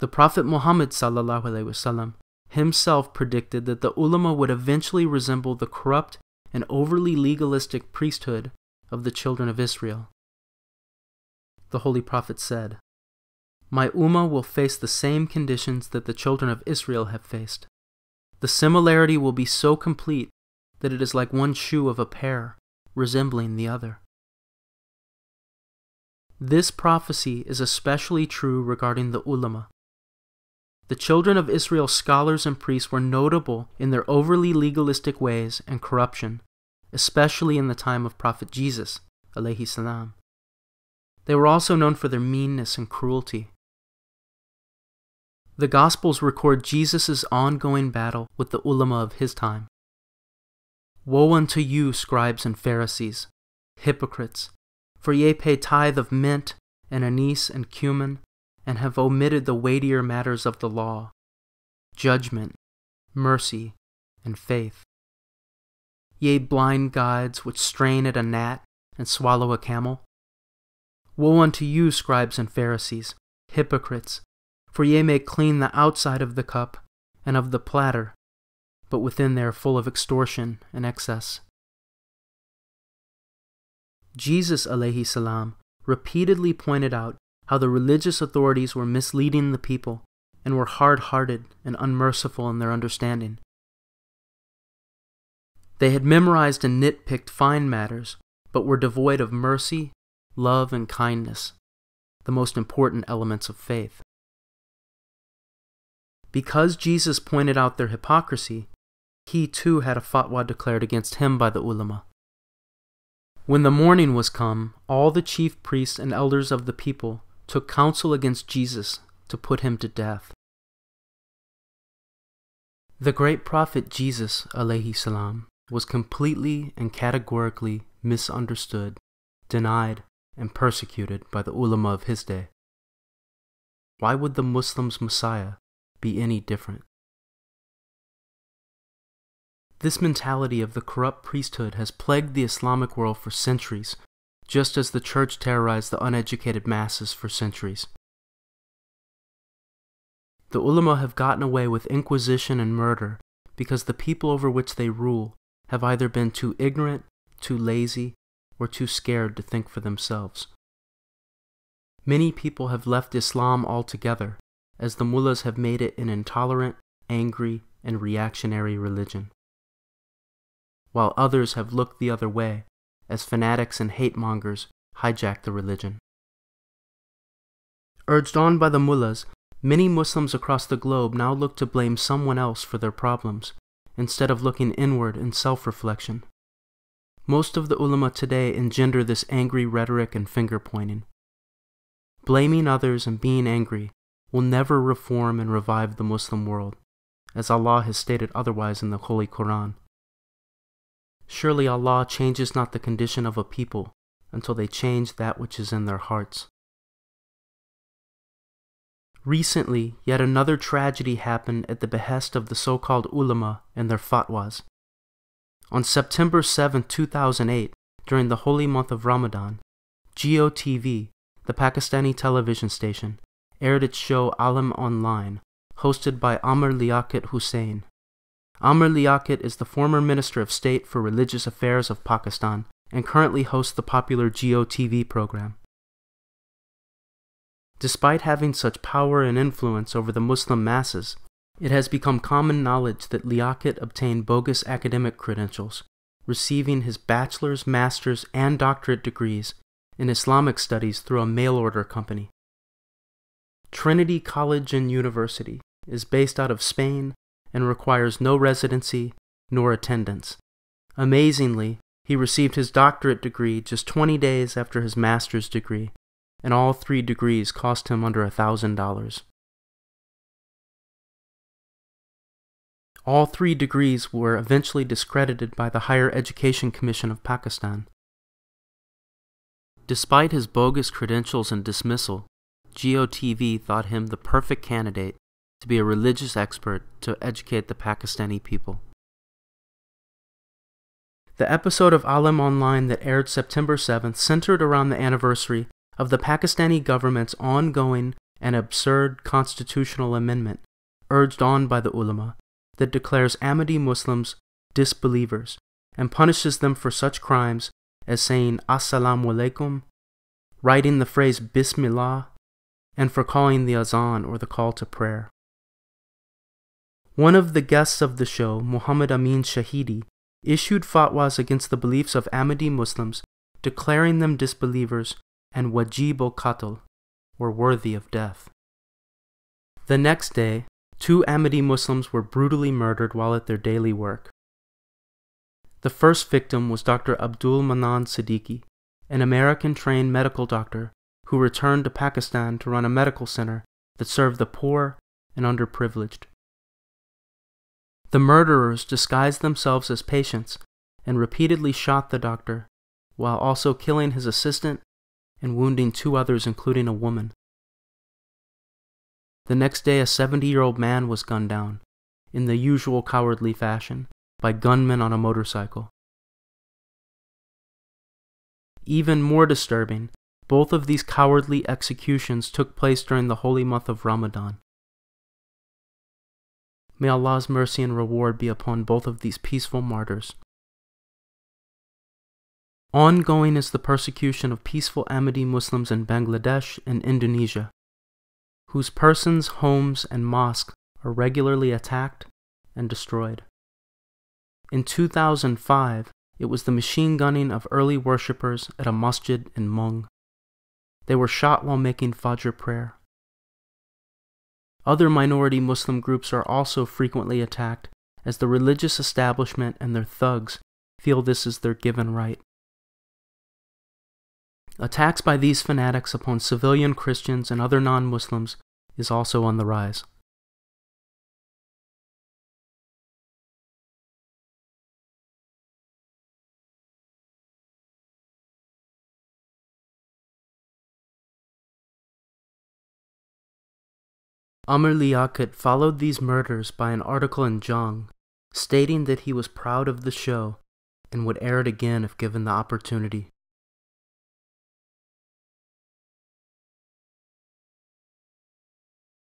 The Prophet Muhammad ﷺ himself predicted that the Ulema would eventually resemble the corrupt and overly legalistic priesthood of the children of Israel. The Holy Prophet said, "My Ummah will face the same conditions that the children of Israel have faced. The similarity will be so complete that it is like one shoe of a pair, resembling the other." This prophecy is especially true regarding the Ulema. The children of Israel's scholars and priests were notable in their overly legalistic ways and corruption, especially in the time of Prophet Jesus, alayhi salam. They were also known for their meanness and cruelty. The Gospels record Jesus' ongoing battle with the Ulema of his time. "Woe unto you, scribes and Pharisees, hypocrites, for ye pay tithe of mint and anise and cumin, and have omitted the weightier matters of the law, judgment, mercy, and faith. Ye blind guides which strain at a gnat and swallow a camel. Woe unto you, scribes and Pharisees, hypocrites, for ye may clean the outside of the cup and of the platter, but within they are full of extortion and excess." Jesus alayhi salam repeatedly pointed out how the religious authorities were misleading the people and were hard-hearted and unmerciful in their understanding. They had memorized and nitpicked fine matters, but were devoid of mercy, love, and kindness, the most important elements of faith. Because Jesus pointed out their hypocrisy, he too had a fatwa declared against him by the Ulema. When the morning was come, all the chief priests and elders of the people took counsel against Jesus to put him to death. The great prophet Jesus alayhi salam was completely and categorically misunderstood, denied, and persecuted by the Ulema of his day. Why would the Muslims' Messiah be any different? This mentality of the corrupt priesthood has plagued the Islamic world for centuries, just as the church terrorized the uneducated masses for centuries. The Ulema have gotten away with inquisition and murder because the people over which they rule have either been too ignorant, too lazy, or too scared to think for themselves. Many people have left Islam altogether, as the mullahs have made it an intolerant, angry, and reactionary religion, while others have looked the other way, as fanatics and hate-mongers hijack the religion. Urged on by the mullahs, many Muslims across the globe now look to blame someone else for their problems, instead of looking inward in self-reflection. Most of the ulema today engender this angry rhetoric and finger-pointing. Blaming others and being angry will never reform and revive the Muslim world, as Allah has stated otherwise in the Holy Quran. Surely Allah changes not the condition of a people until they change that which is in their hearts. Recently, yet another tragedy happened at the behest of the so-called ulema and their fatwas. On September 7, 2008, during the holy month of Ramadan, GOTV, the Pakistani television station, aired its show Alim Online, hosted by Amir Liaquat Hussain. Amir Liaquat is the former Minister of State for Religious Affairs of Pakistan and currently hosts the popular GOTV program. Despite having such power and influence over the Muslim masses, it has become common knowledge that Liaquat obtained bogus academic credentials, receiving his bachelor's, master's, and doctorate degrees in Islamic studies through a mail-order company. Trinity College and University is based out of Spain and requires no residency nor attendance. Amazingly, he received his doctorate degree just 20 days after his master's degree, and all 3 degrees cost him under $1,000. All 3 degrees were eventually discredited by the Higher Education Commission of Pakistan. Despite his bogus credentials and dismissal, GOTV thought him the perfect candidate to be a religious expert to educate the Pakistani people. The episode of Alim Online that aired September 7th centered around the anniversary of the Pakistani government's ongoing an absurd constitutional amendment urged on by the Ulema that declares Ahmadi Muslims disbelievers and punishes them for such crimes as saying Assalamu alaikum, writing the phrase Bismillah, and for calling the azan or the call to prayer. One of the guests of the show, Muhammad Amin Shahidi, issued fatwas against the beliefs of Ahmadi Muslims, declaring them disbelievers and wajib al-qatl, or worthy of death. The next day, 2 Ahmadi Muslims were brutally murdered while at their daily work. The first victim was Dr. Abdul Manan Siddiqui, an American-trained medical doctor who returned to Pakistan to run a medical center that served the poor and underprivileged. The murderers disguised themselves as patients and repeatedly shot the doctor, while also killing his assistant and wounding 2 others, including a woman. The next day, a 70-year-old man was gunned down, in the usual cowardly fashion, by gunmen on a motorcycle. Even more disturbing, both of these cowardly executions took place during the holy month of Ramadan. May Allah's mercy and reward be upon both of these peaceful martyrs. Ongoing is the persecution of peaceful Ahmadi Muslims in Bangladesh and Indonesia, whose persons, homes, and mosques are regularly attacked and destroyed. In 2005, it was the machine gunning of early worshippers at a masjid in Mung. They were shot while making Fajr prayer. Other minority Muslim groups are also frequently attacked, as the religious establishment and their thugs feel this is their given right. Attacks by these fanatics upon civilian Christians and other non-Muslims is also on the rise. Amr Liaquat followed these murders by an article in Jang, stating that he was proud of the show and would air it again if given the opportunity.